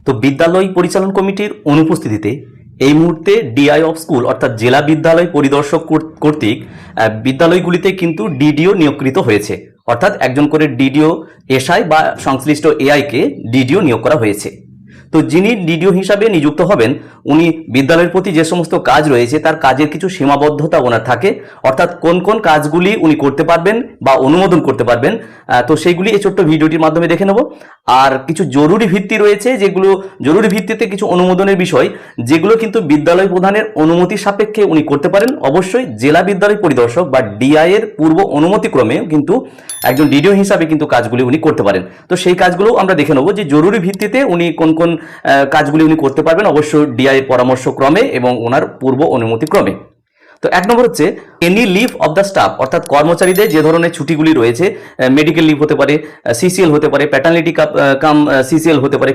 তো বিদ্যালয় পরিচালন কমিটির অনুপস্থিতিতে এই মুহূর্তে ডিআই অফ স্কুল অর্থাৎ জেলা বিদ্যালয় পরিদর্শক কর্তৃক বিদ্যালয়গুলিতে কিন্তু ডিডিও নিয়োগকৃত হয়েছে, অর্থাৎ একজন করে ডিডিও এসআই বা সংশ্লিষ্ট এআইকে ডিডিও নিয়োগ করা হয়েছে। তো যিনি ডিডিও হিসাবে নিযুক্ত হবেন উনি বিদ্যালয়ের প্রতি যে সমস্ত কাজ রয়েছে তার কাজের কিছু সীমাবদ্ধতা ওনার থাকে, অর্থাৎ কোন কোন কাজগুলি উনি করতে পারবেন বা অনুমোদন করতে পারবেন, তো সেইগুলি এই ছোট্ট ভিডিওটির মাধ্যমে দেখে নেব। আর কিছু জরুরি ভিত্তি রয়েছে, যেগুলো জরুরি ভিত্তিতে কিছু অনুমোদনের বিষয়, যেগুলো কিন্তু বিদ্যালয় প্রধানের অনুমতি সাপেক্ষে উনি করতে পারেন। অবশ্যই জেলা বিদ্যালয় পরিদর্শক বা ডিআই এর পূর্ব অনুমতিক্রমে কিন্তু একজন ডিডিও হিসাবে কিন্তু কাজগুলি উনি করতে পারেন। তো সেই কাজগুলো আমরা দেখে নেব যে জরুরি ভিত্তিতে উনি কোন কোন কাজগুলি উনি করতে পারবেন, অবশ্যই ডিআই এর পরামর্শ ক্রমে এবং ওনার পূর্ব অনুমতি ক্রমে। তো এক নম্বর হচ্ছে any leave of the staff, অর্থাৎ কর্মচারীদের যে ধরনের ছুটিগুলি রয়েছে, মেডিকেল লিভ হতে পারে, সিসিএল হতে পারে, প্যাটার্নিটি কাম সিসিএল হতে পারে,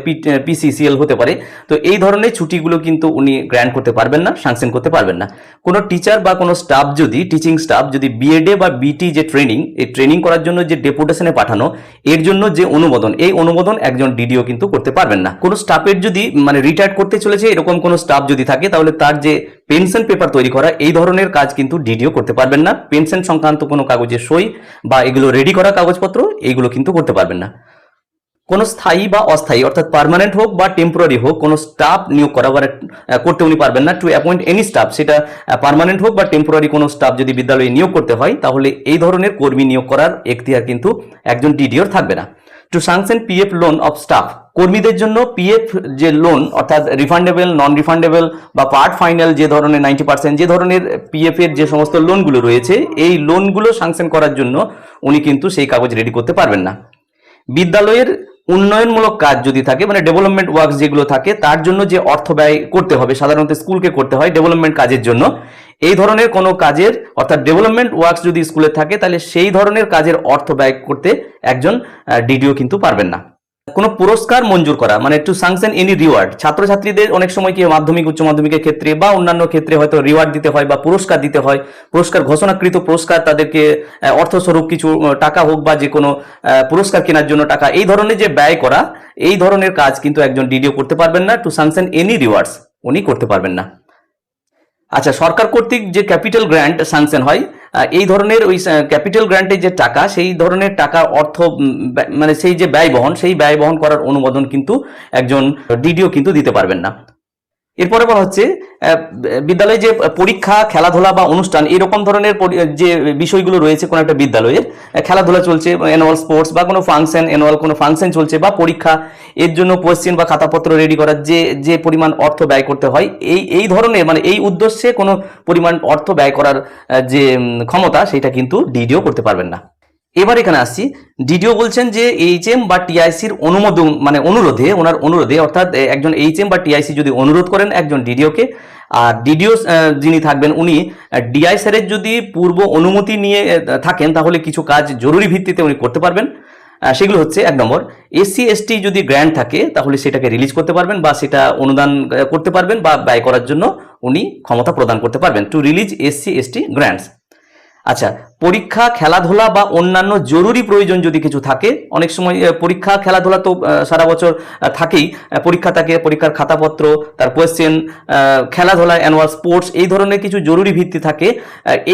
পিসিসিএল হতে পারে। তো এই ধরনের ছুটিগুলো কিন্তু উনি গ্র্যান্ট করতে পারবেন না, স্যাংশন করতে পারবেন না। কোনো টিচার বা কোনো স্টাফ যদি টিচিং স্টাফ যদি বিএডএ বা বিটি যে ট্রেনিং, এই ট্রেনিং করার জন্য যে ডেপুটেশনে পাঠানো, এর জন্য যে অনুমোদন, এই অনুমোদন একজন ডিডিও কিন্তু করতে পারবেন না। কোনো স্টাফের যদি মানে রিটায়ার করতে চলেছে এরকম কোনো স্টাফ যদি থাকে, তাহলে তার যে পেনশন পেপার তৈরি করা, এই ধরনের কাজ কিন্তু ডিডিও করতে পারবেন না। পেনশন সংক্রান্ত কোনো কাগজে সই বা এগুলো রেডি করা কাগজপত্র, এইগুলো কিন্তু করতে পারবেন না। কোনো স্থায়ী বা অস্থায়ী অর্থাৎ পার্মানেন্ট হোক বা টেম্পোরারি হোক কোনো স্টাফ নিয়োগ করা করতে উনি পারবেন না। টু অ্যাপয়েন্ট এনি স্টাফ, সেটা পার্মানেন্ট হোক বা টেম্পোরারি কোনো স্টাফ যদি বিদ্যালয়ে নিয়োগ করতে হয়, তাহলে এই ধরনের কর্মী নিয়োগ করার এখতিয়ার কিন্তু একজন ডিডিওর থাকবে না। To sanction PF loan of staff, কর্মীদের জন্য পিএফ যে লোন অর্থাৎ রিফান্ডেবল, নন রিফান্ডেবল বা পার্ট ফাইনাল যে ধরনের 90% যে ধরনের পিএফ এর যে সমস্ত লোনগুলো রয়েছে, এই লোনগুলো স্যাংশন করার জন্য উনি কিন্তু সেই কাগজ রেডি করতে পারবেন না। বিদ্যালয়ের উন্নয়নমূলক কাজ যদি থাকে, মানে ডেভেলপমেন্ট ওয়ার্কস যেগুলো থাকে, তার জন্য যে অর্থ ব্যয় করতে হবে, সাধারণত স্কুলকে করতে হয় ডেভেলপমেন্ট কাজের জন্য, এই ধরনের কোনো কাজের অর্থাৎ ডেভেলপমেন্ট ওয়ার্কস যদি স্কুলে থাকে, তাহলে সেই ধরনের কাজের অর্থ ব্যয় করতে একজন ডিডিও কিন্তু পারবেন না। কোনো পুরস্কার মঞ্জুর করা, মানে টু স্যাংশন এনি রিওয়ার্ড, ছাত্রছাত্রীদের অনেক সময় কি মাধ্যমিক উচ্চ মাধ্যমিকের ক্ষেত্রে বা অন্যান্য ক্ষেত্রে হয়তো রিওয়ার্ড দিতে হয় বা পুরস্কার দিতে হয়, পুরস্কার ঘোষণাকৃত পুরস্কার, তাদেরকে অর্থস্বরূপ কিছু টাকা হোক বা যে কোনো পুরস্কার কেনার জন্য টাকা, এই ধরনের যে ব্যয় করা, এই ধরনের কাজ কিন্তু একজন ডিডিও করতে পারবেন না। টু স্যাংশন এনি রিওয়ার্ডস উনি করতে পারবেন না। আচ্ছা, সরকার কর্তৃক যে ক্যাপিটাল গ্র্যান্ট স্যাংশন হয়, এই ধরনের ওই ক্যাপিটাল গ্র্যান্টের যে টাকা, সেই ধরনের টাকা অর্থ মানে সেই যে ব্যয়বহন, সেই ব্যয়বহন করার অনুমোদন কিন্তু একজন ডিডিও কিন্তু দিতে পারবেন না। এরপরে বলা হচ্ছে বিদ্যালয়ে যে পরীক্ষা, খেলাধুলা বা অনুষ্ঠান, এরকম ধরনের যে বিষয়গুলো রয়েছে, কোনো একটা বিদ্যালয়ের খেলাধুলা চলছে, অ্যানুয়াল স্পোর্টস বা কোনো ফাংশন, অ্যানুয়াল কোনো ফাংশন চলছে বা পরীক্ষা, এর জন্য কোয়েশ্চেন বা খাতাপত্র রেডি করার যে পরিমাণ অর্থ ব্যয় করতে হয়, এই ধরনের মানে এই উদ্দেশ্যে কোনো পরিমাণ অর্থ ব্যয় করার যে ক্ষমতা, সেটা কিন্তু ডিডিও করতে পারবেন না। এবার এখানে আসছি, ডিডিও বলছেন যে এইচএম বা টিআইসির অনুমোদন মানে ওনার অনুরোধে, অর্থাৎ একজন এইচএম বা টিআইসি যদি অনুরোধ করেন একজন ডিডিওকে, আর ডিডিও যিনি থাকবেন উনি ডিআই স্যারের যদি পূর্ব অনুমতি নিয়ে থাকেন, তাহলে কিছু কাজ জরুরি ভিত্তিতে উনি করতে পারবেন। সেগুলো হচ্ছে, এক নম্বর, এসসি এসটি যদি গ্র্যান্ট থাকে তাহলে সেটাকে রিলিজ করতে পারবেন বা সেটা অনুদান করতে পারবেন বা ব্যয় করার জন্য উনি ক্ষমতা প্রদান করতে পারবেন। To release SC ST grants. আচ্ছা, পরীক্ষা, খেলাধুলা বা অন্যান্য জরুরি প্রয়োজন যদি কিছু থাকে, অনেক সময় পরীক্ষা খেলাধুলা তো সারা বছর থাকেই, পরীক্ষা থাকে, পরীক্ষার খাতাপত্র, তার কোয়েশ্চেন, খেলাধুলা, অ্যানুয়াল স্পোর্টস, এই ধরনের কিছু জরুরি ভিত্তি থাকে,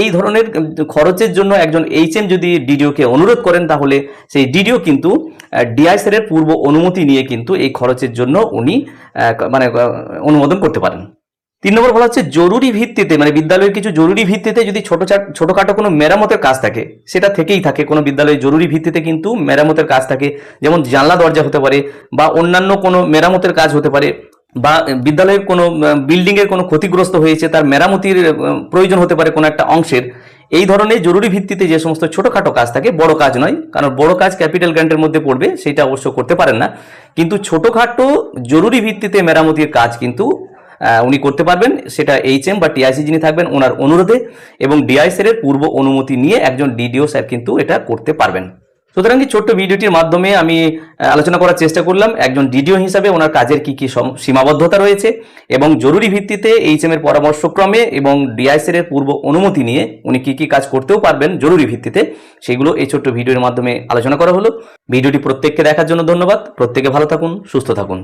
এই ধরনের খরচের জন্য একজন এইচএম যদি ডিডিওকে অনুরোধ করেন, তাহলে সেই ডিডিও কিন্তু ডিআই স্যারের পূর্ব অনুমতি নিয়ে কিন্তু এই খরচের জন্য উনি মানে অনুমোদন করতে পারেন। 3 নম্বর বলা হচ্ছে জরুরি ভিত্তিতে, মানে বিদ্যালয়ের কিছু জরুরি ভিত্তিতে যদি ছোটখাটো কোনো মেরামতের কাজ থাকে, সেটা থেকেই থাকে, কোনো বিদ্যালয়ের জরুরি ভিত্তিতে কিন্তু মেরামতের কাজ থাকে, যেমন জানলা দরজা হতে পারে বা অন্যান্য কোনো মেরামতের কাজ হতে পারে, বা বিদ্যালয়ের কোনো বিল্ডিংয়ের কোনো ক্ষতিগ্রস্ত হয়েছে, তার মেরামতির প্রয়োজন হতে পারে কোনো একটা অংশের। এই ধরনের জরুরি ভিত্তিতে যে সমস্ত ছোটখাটো কাজ থাকে, বড় কাজ নয়, কারণ বড় কাজ ক্যাপিটাল গ্র্যান্টের মধ্যে পড়বে, সেটা অবশ্য করতে পারেন না, কিন্তু ছোটখাটো জরুরি ভিত্তিতে মেরামতির কাজ কিন্তু উনি করতে পারবেন। সেটা এইচএম বা টিআইসি যিনি থাকবেন ওনার অনুরোধে এবং ডিআই স্যারের পূর্ব অনুমতি নিয়ে একজন ডিডিও স্যার কিন্তু এটা করতে পারবেন। সুতরাং এই ছোট্ট ভিডিওটির মাধ্যমে আমি আলোচনা করার চেষ্টা করলাম একজন ডিডিও হিসাবে ওনার কাজের কি কি সীমাবদ্ধতা রয়েছে এবং জরুরি ভিত্তিতে এইচএম এর পরামর্শক্রমে এবং ডিআই স্যারের পূর্ব অনুমতি নিয়ে উনি কি কি কাজ করতেও পারবেন জরুরি ভিত্তিতে, সেগুলো এই ছোট্ট ভিডিওর মাধ্যমে আলোচনা করা হলো। ভিডিওটি প্রত্যেককে দেখার জন্য ধন্যবাদ। প্রত্যেকে ভালো থাকুন, সুস্থ থাকুন।